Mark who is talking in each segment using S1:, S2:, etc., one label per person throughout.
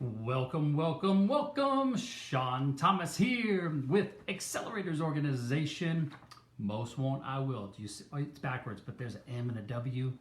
S1: Welcome, welcome, welcome. Shawn Thomas here with Accelerators Organization. Most won't, I will. Do you see? Oh, it's backwards, but there's an M and a W.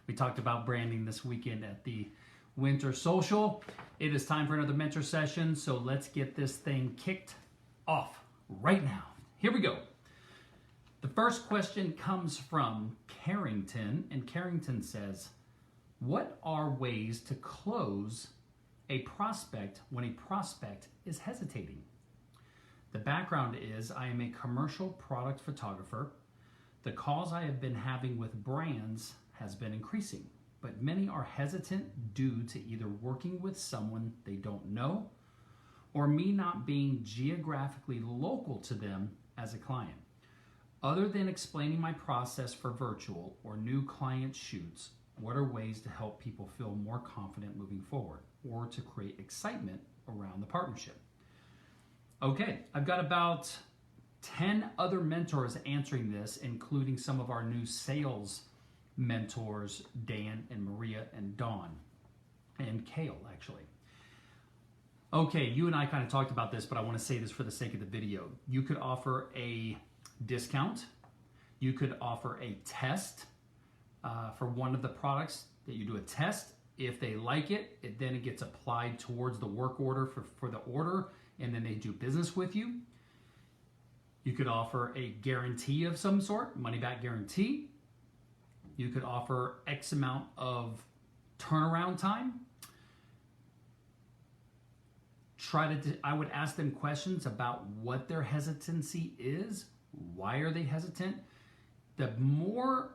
S1: We talked about branding this weekend at the Winter Social. It is time for another mentor session, so let's get this thing kicked off right now. Here we go. The first question comes from Carrington, and Carrington says, what are ways to close a prospect when a prospect is hesitating? The background is I am a commercial product photographer. The calls I have been having with brands has been increasing, but many are hesitant due to either working with someone they don't know or me not being geographically local to them as a client. Other than explaining my process for virtual or new client shoots, what are ways to help people feel more confident moving forward or to create excitement around the partnership? Okay, I've got about 10 other mentors answering this, including some of our new sales mentors, Dan and Maria and Dawn and Kale, actually. Okay, you and I kind of talked about this, but I want to say this for the sake of the video. You could offer a discount. You could offer a test for one of the products that you do a test. If they like it, then it gets applied towards the work order for the order, and then they do business with you. You could offer a guarantee of some sort, money back guarantee. You could offer X amount of turnaround time. I would ask them questions about what their hesitancy is. Why are they hesitant? The more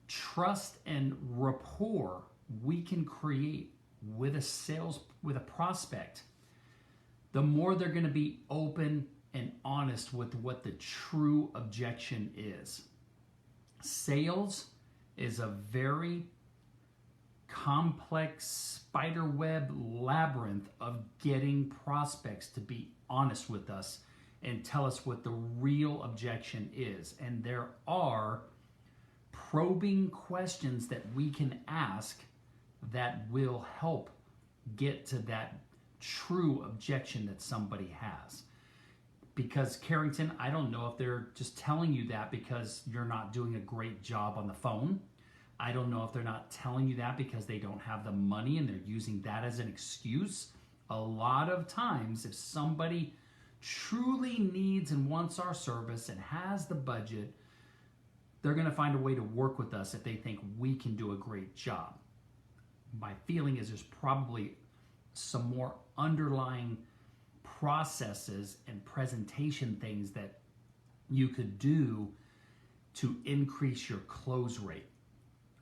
S1: trust and rapport we can create with a prospect, the more they're going to be open and honest with what the true objection is. Sales is a very complex spiderweb labyrinth of getting prospects to be honest with us and tell us what the real objection is. And there are probing questions that we can ask that will help get to that true objection that somebody has. Because Carrington, I don't know if they're just telling you that because you're not doing a great job on the phone. I don't know if they're not telling you that because they don't have the money and they're using that as an excuse. A lot of times, if somebody truly needs and wants our service and has the budget, they're going to find a way to work with us if they think we can do a great job. My feeling is there's probably some more underlying processes and presentation things that you could do to increase your close rate.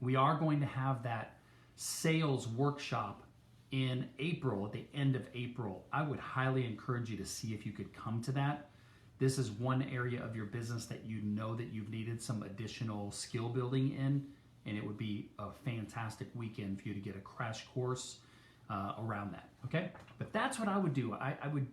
S1: We are going to have that sales workshop in April, at the end of April. I would highly encourage you to see if you could come to that. This is one area of your business that you know that you've needed some additional skill building in, and it would be a fantastic weekend for you to get a crash course around that, okay? But that's what I would do. I would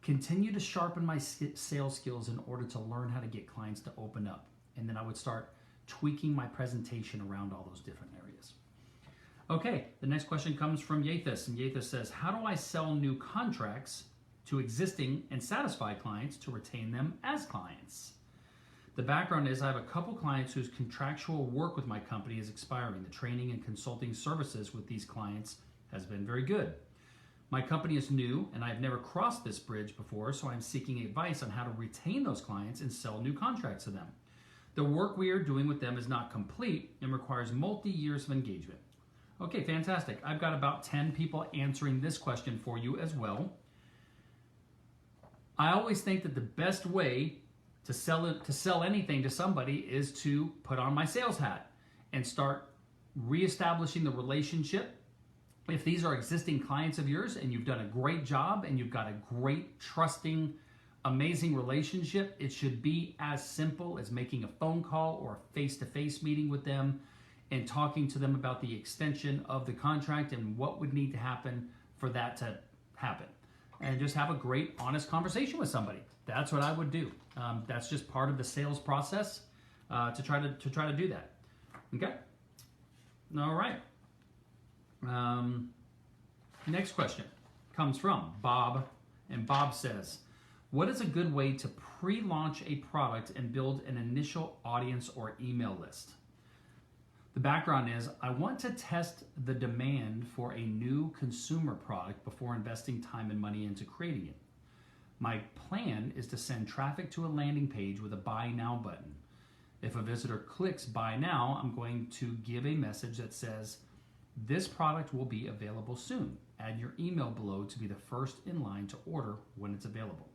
S1: continue to sharpen my sales skills in order to learn how to get clients to open up, and then I would start tweaking my presentation around all those different areas. Okay, the next question comes from Yathis, and Yathis says, how do I sell new contracts to existing and satisfied clients to retain them as clients? The background is I have a couple clients whose contractual work with my company is expiring. The training and consulting services with these clients has been very good. My company is new and I've never crossed this bridge before, so I'm seeking advice on how to retain those clients and sell new contracts to them. The work we are doing with them is not complete and requires multi-years of engagement. Okay, fantastic. I've got about 10 people answering this question for you as well. I always think that the best way to sell anything to somebody is to put on my sales hat and start reestablishing the relationship. If these are existing clients of yours and you've done a great job and you've got a great, trusting, amazing relationship, it should be as simple as making a phone call or a face-to-face meeting with them and talking to them about the extension of the contract and what would need to happen for that to happen. And just have a great, honest conversation with somebody. That's what I would do. That's just part of the sales process to try to do that. Okay. All right. Next question. comes from Bob, and Bob says, what is a good way to pre-launch a product and build an initial audience or email list? The background is I want to test the demand for a new consumer product before investing time and money into creating it. My plan is to send traffic to a landing page with a buy now button. If a visitor clicks buy now, I'm going to give a message that says, this product will be available soon. Add your email below to be the first in line to order when it's available.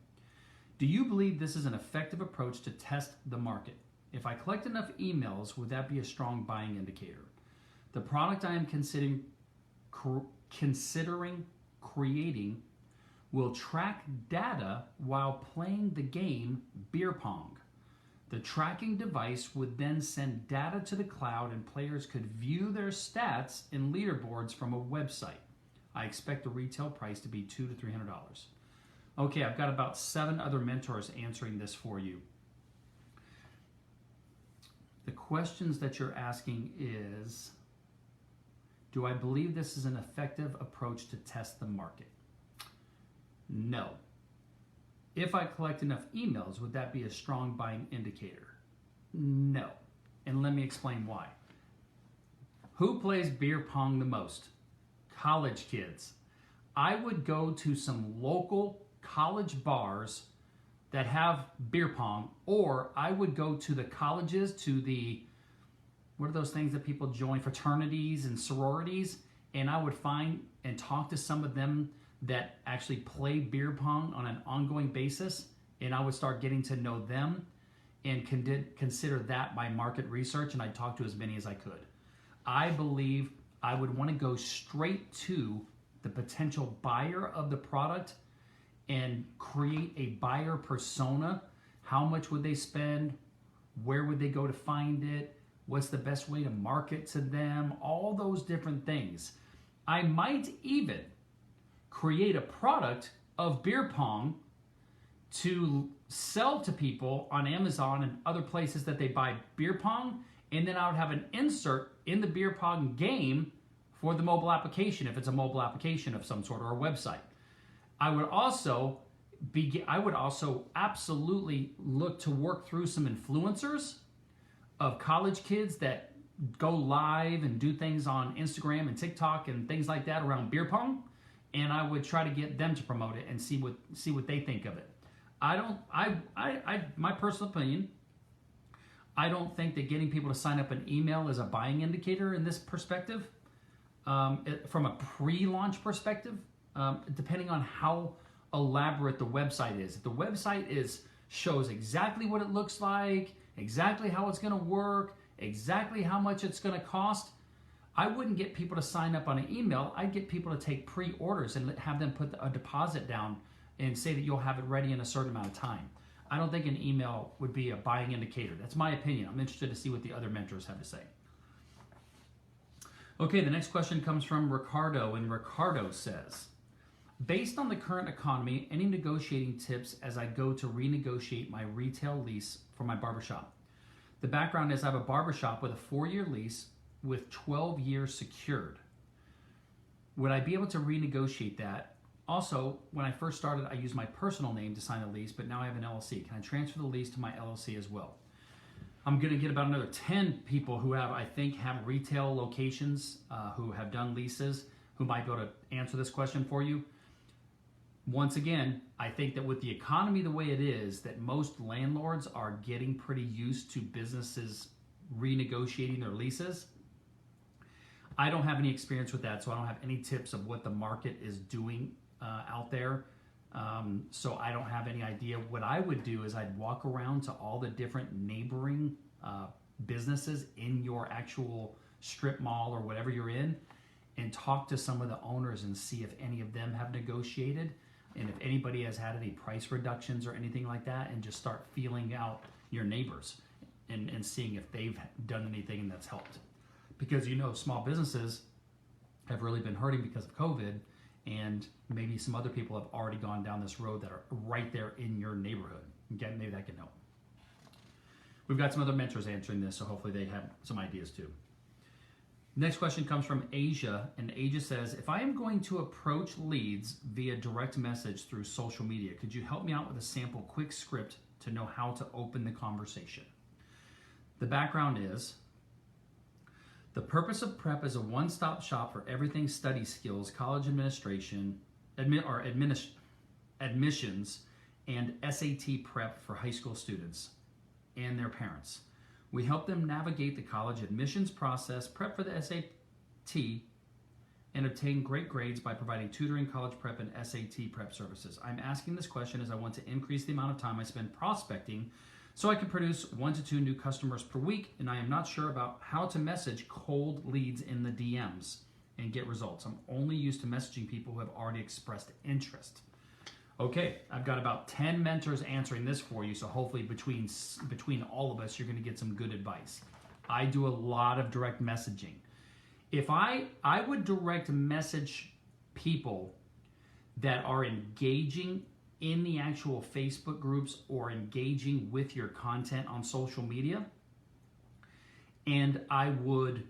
S1: Do you believe this is an effective approach to test the market? If I collect enough emails, would that be a strong buying indicator? The product I am considering creating will track data while playing the game beer pong. The tracking device would then send data to the cloud and players could view their stats in leaderboards from a website. I expect the retail price to be $200 to $300. Okay, I've got about 7 other mentors answering this for you. The questions that you're asking is, do I believe this is an effective approach to test the market? No. If I collect enough emails, would that be a strong buying indicator? No. And let me explain why. Who plays beer pong the most? College kids. I would go to some local college bars that have beer pong, or I would go to the colleges, to the, what are those things that people join, fraternities and sororities, and I would find and talk to some of them that actually play beer pong on an ongoing basis, and I would start getting to know them and consider that my market research, and I'd talk to as many as I could. I believe I would want to go straight to the potential buyer of the product and create a buyer persona. How much would they spend? Where would they go to find it? What's the best way to market to them? All those different things. I might even create a product of beer pong to sell to people on Amazon and other places that they buy beer pong, and then I would have an insert in the beer pong game for the mobile application, if it's a mobile application of some sort or a website. I would also absolutely look to work through some influencers of college kids that go live and do things on Instagram and TikTok and things like that around beer pong, and I would try to get them to promote it and see what they think of it. My personal opinion, I don't think that getting people to sign up an email is a buying indicator in this perspective. From a pre-launch perspective, depending on how elaborate the website is. If the website shows exactly what it looks like, exactly how it's going to work, exactly how much it's going to cost, I wouldn't get people to sign up on an email. I'd get people to take pre-orders and have them put a deposit down and say that you'll have it ready in a certain amount of time. I don't think an email would be a buying indicator. That's my opinion. I'm interested to see what the other mentors have to say. Okay, the next question comes from Ricardo, and Ricardo says, based on the current economy, any negotiating tips as I go to renegotiate my retail lease for my barbershop? The background is I have a barbershop with a 4-year lease with 12 years secured. Would I be able to renegotiate that? Also, when I first started, I used my personal name to sign a lease, but now I have an LLC. Can I transfer the lease to my LLC as well? I'm going to get about another 10 people who have retail locations, who have done leases, who might be able to answer this question for you. Once again, I think that with the economy the way it is, that most landlords are getting pretty used to businesses renegotiating their leases. I don't have any experience with that, so I don't have any tips of what the market is doing out there. So I don't have any idea. What I would do is I'd walk around to all the different neighboring businesses in your actual strip mall or whatever you're in and talk to some of the owners and see if any of them have negotiated and if anybody has had any price reductions or anything like that, and just start feeling out your neighbors and seeing if they've done anything and that's helped. Because small businesses have really been hurting because of COVID, and maybe some other people have already gone down this road that are right there in your neighborhood. Okay, maybe that can help. We've got some other mentors answering this, so hopefully they have some ideas too. Next question comes from Asia, and Asia says, if I am going to approach leads via direct message through social media, could you help me out with a sample quick script to know how to open the conversation? The background is, the purpose of Prep is a one-stop shop for everything study skills, college administration, admissions, and SAT prep for high school students and their parents. We help them navigate the college admissions process, prep for the SAT, and obtain great grades by providing tutoring, college prep, and SAT prep services. I'm asking this question as I want to increase the amount of time I spend prospecting so I can produce 1 to 2 new customers per week, and I am not sure about how to message cold leads in the DMs and get results. I'm only used to messaging people who have already expressed interest. Okay, I've got about 10 mentors answering this for you, so hopefully between all of us, you're going to get some good advice. I do a lot of direct messaging. If I would direct message people that are engaging in the actual Facebook groups or engaging with your content on social media, and I would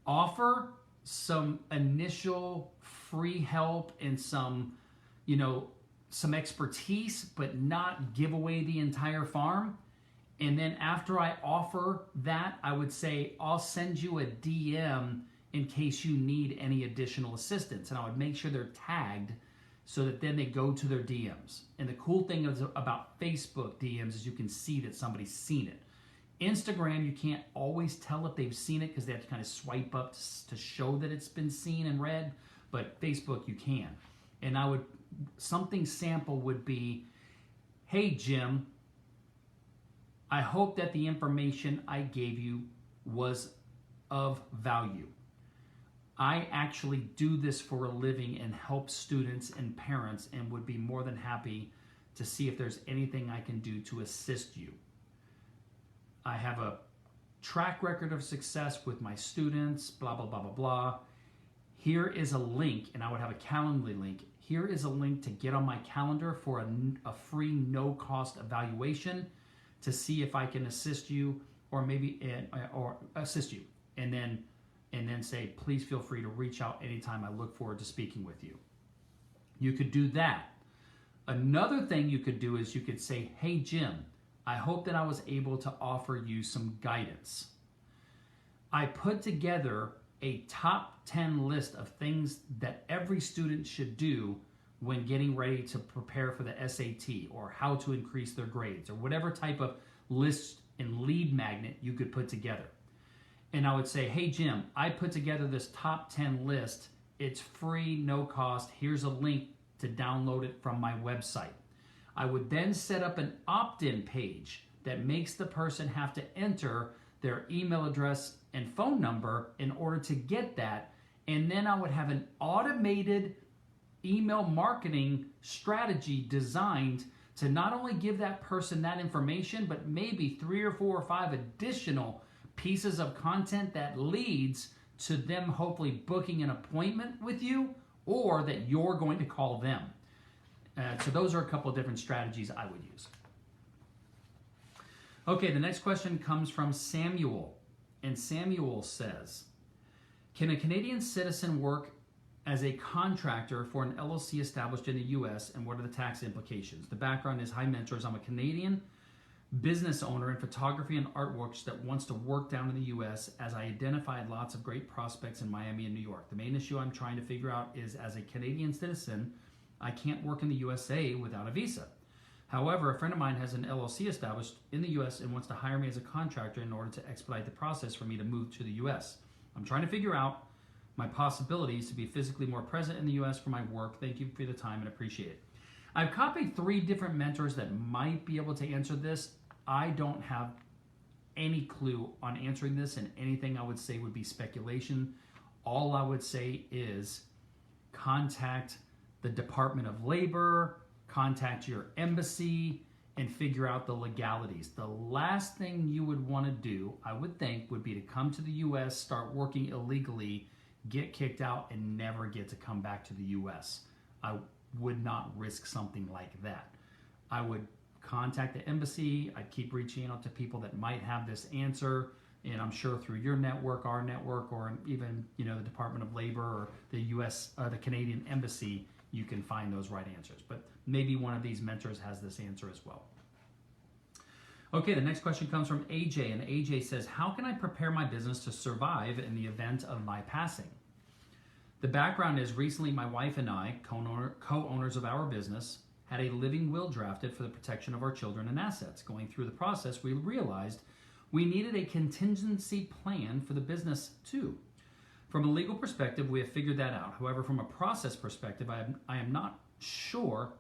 S1: offer some initial free help and some expertise, but not give away the entire farm. And then after I offer that, I would say, I'll send you a DM in case you need any additional assistance. And I would make sure they're tagged so that then they go to their DMs. And the cool thing about Facebook DMs is you can see that somebody's seen it. Instagram, you can't always tell if they've seen it because they have to kind of swipe up to show that it's been seen and read. But Facebook, you can. And something sample would be, hey Jim, I hope that the information I gave you was of value. I actually do this for a living and help students and parents, and would be more than happy to see if there's anything I can do to assist you. I have a track record of success with my students, blah, blah, blah, blah, blah. Here is a link, and I would have a Calendly link. Here is a link to get on my calendar for a free no-cost evaluation to see if I can assist you, or assist you, and then say, please feel free to reach out anytime. I look forward to speaking with you. You could do that. Another thing you could do is you could say, hey Jim, I hope that I was able to offer you some guidance. I put together a top 10 list of things that every student should do when getting ready to prepare for the SAT, or how to increase their grades, or whatever type of list and lead magnet you could put together. And I would say, hey Jim, I put together this top 10 list. It's free, no cost. Here's a link to download it from my website. I would then set up an opt-in page that makes the person have to enter their email address and phone number in order to get that. And then I would have an automated email marketing strategy designed to not only give that person that information, but maybe 3 or 4 or 5 additional pieces of content that leads to them hopefully booking an appointment with you, or that you're going to call them. So those are a couple of different strategies I would use. Okay, the next question comes from Samuel. And Samuel says, can a Canadian citizen work as a contractor for an LLC established in the US, and what are the tax implications? The background is, hi mentors, I'm a Canadian business owner in photography and artworks that wants to work down in the US, as I identified lots of great prospects in Miami and New York. The main issue I'm trying to figure out is, as a Canadian citizen, I can't work in the USA without a visa. However, a friend of mine has an LLC established in the US and wants to hire me as a contractor in order to expedite the process for me to move to the US. I'm trying to figure out my possibilities to be physically more present in the US for my work. Thank you for the time and appreciate it. I've copied 3 different mentors that might be able to answer this. I don't have any clue on answering this, and anything I would say would be speculation. All I would say is contact the Department of Labor, contact your embassy, and figure out the legalities. The last thing you would want to do, I would think, would be to come to the US, start working illegally, get kicked out, and never get to come back to the US. I would not risk something like that. I would contact the embassy. I'd keep reaching out to people that might have this answer, and I'm sure through your network, our network, or even the Department of Labor or the U.S. The Canadian Embassy, you can find those right answers. But maybe one of these mentors has this answer as well. Okay, the next question comes from AJ, and AJ says, how can I prepare my business to survive in the event of my passing? The background is recently my wife and I, co-owners of our business, had a living will drafted for the protection of our children and assets. Going through the process, we realized we needed a contingency plan for the business too. From a legal perspective, we have figured that out. However, from a process perspective, I am not sure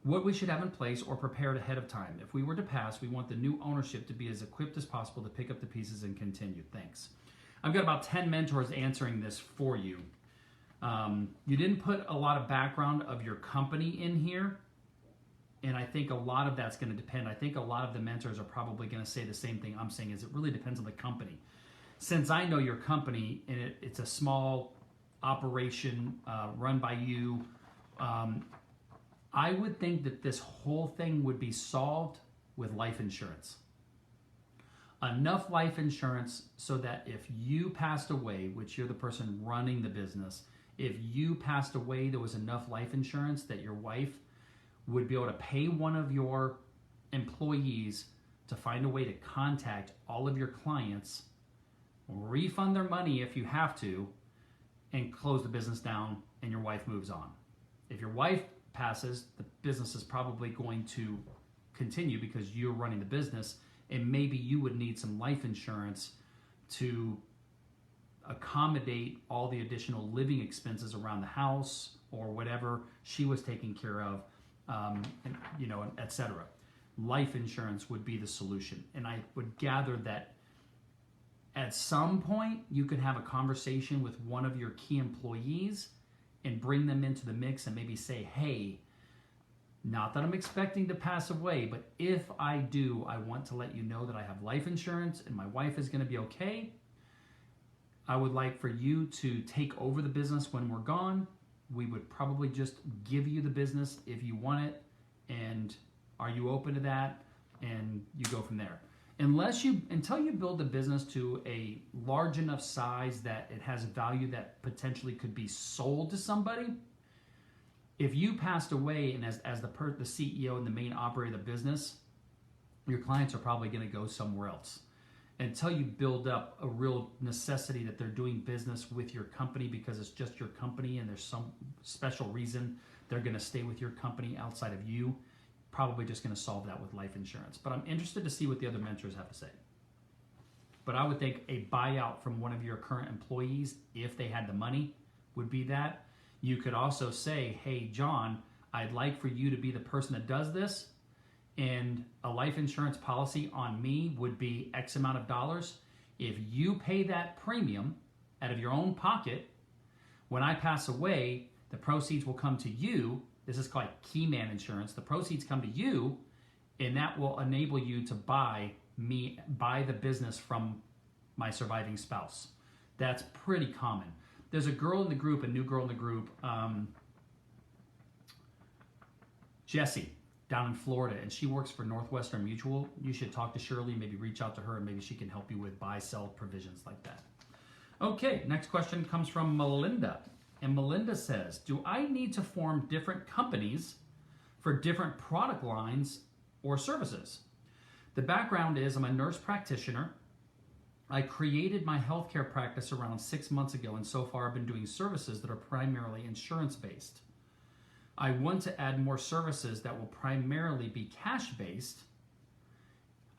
S1: what we should have in place or prepared ahead of time. If we were to pass, we want the new ownership to be as equipped as possible to pick up the pieces and continue. Thanks. I've got about 10 mentors answering this for you. You didn't put a lot of background of your company in here, and I think a lot of that's going to depend. I think a lot of the mentors are probably going to say the same thing I'm saying, is it really depends on the company. Since I know your company, and it's a small operation run by you, I would think that this whole thing would be solved with life insurance. Enough life insurance so that if you passed away, which you're the person running the business, if you passed away, there was enough life insurance that your wife would be able to pay one of your employees to find a way to contact all of your clients, refund their money if you have to, and close the business down, and your wife moves on. If your wife passes, the business is probably going to continue because you're running the business, and maybe you would need some life insurance to accommodate all the additional living expenses around the house or whatever she was taking care of, etc. Life insurance would be the solution. And I would gather that at some point you could have a conversation with one of your key employees and bring them into the mix and maybe say, hey, not that I'm expecting to pass away, but if I do, I want to let you know that I have life insurance and my wife is going to be okay. I would like for you to take over the business when we're gone. We would probably just give you the business if you want it. And are you open to that? And you go from there. Until you build the business to a large enough size that it has value that potentially could be sold to somebody, if you passed away and as the CEO and the main operator of the business, your clients are probably going to go somewhere else. Until you build up a real necessity that they're doing business with your company because it's just your company and there's some special reason they're going to stay with your company outside of you, probably just going to solve that with life insurance. But I'm interested to see what the other mentors have to say. But I would think a buyout from one of your current employees, if they had the money, would be that. You could also say, hey, John, I'd like for you to be the person that does this, and a life insurance policy on me would be X amount of dollars. If you pay that premium out of your own pocket, when I pass away, the proceeds will come to you. This is called key man insurance. The proceeds come to you, and that will enable you to buy the business from my surviving spouse. That's pretty common. There's a girl in the group, a new girl in the group, Jessie, down in Florida, and she works for Northwestern Mutual. You should talk to Shirley, maybe reach out to her, and maybe she can help you with buy-sell provisions like that. Okay, next question comes from Melinda. And Melinda says, do I need to form different companies for different product lines or services? The background is I'm a nurse practitioner. I created my healthcare practice around 6 months ago, and so far I've been doing services that are primarily insurance-based. I want to add more services that will primarily be cash-based.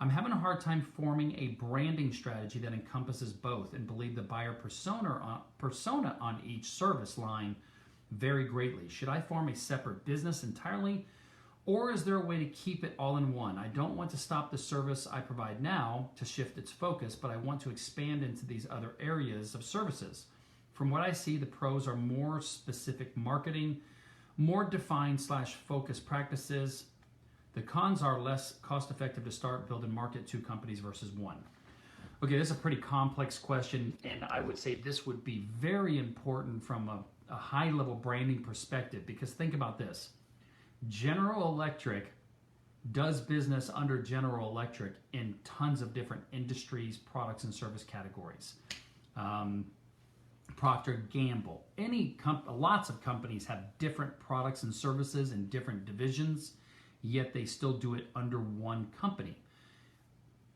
S1: I'm having a hard time forming a branding strategy that encompasses both and believe the buyer persona on each service line vary greatly. Should I form a separate business entirely, or is there a way to keep it all in one? I don't want to stop the service I provide now to shift its focus, but I want to expand into these other areas of services. From what I see, the pros are more specific marketing, more defined / focused practices. The cons are less cost-effective to start, build, and market 2 companies versus 1. Okay, this is a pretty complex question, and I would say this would be very important from a high-level branding perspective, because think about this. General Electric does business under General Electric in tons of different industries, products, and service categories. Procter & Gamble, lots of companies have different products and services in different divisions, yet they still do it under one company.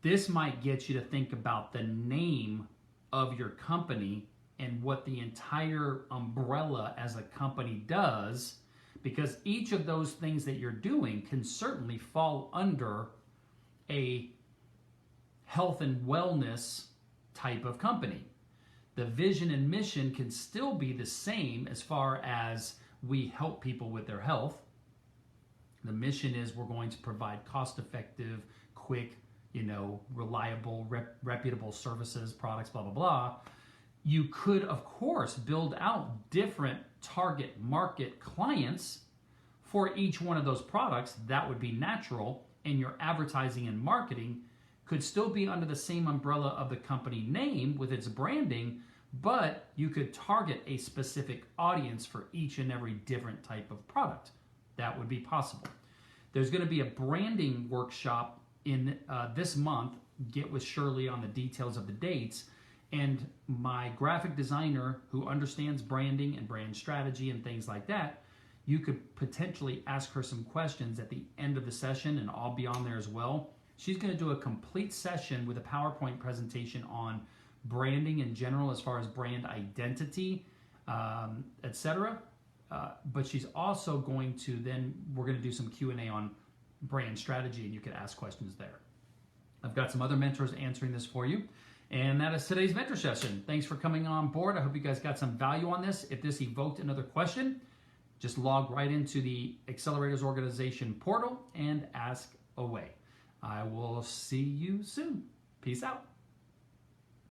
S1: This might get you to think about the name of your company and what the entire umbrella as a company does, because each of those things that you're doing can certainly fall under a health and wellness type of company. The vision and mission can still be the same as far as we help people with their health. The mission is we're going to provide cost-effective, quick, reliable, reputable services, products, blah, blah, blah. You could, of course, build out different target market clients for each one of those products. That would be natural, and your advertising and marketing could still be under the same umbrella of the company name with its branding, but you could target a specific audience for each and every different type of product. That would be possible. There's going to be a branding workshop in this month. Get with Shirley on the details of the dates. And my graphic designer who understands branding and brand strategy and things like that, you could potentially ask her some questions at the end of the session, and I'll be on there as well. She's going to do a complete session with a PowerPoint presentation on branding in general as far as brand identity, etc. But she's also going to we're going to do some Q&A on brand strategy, and you can ask questions there. I've got some other mentors answering this for you. And that is today's mentor session. Thanks for coming on board. I hope you guys got some value on this. If this evoked another question, just log right into the Accelerators Organization portal and ask away. I will see you soon. Peace out.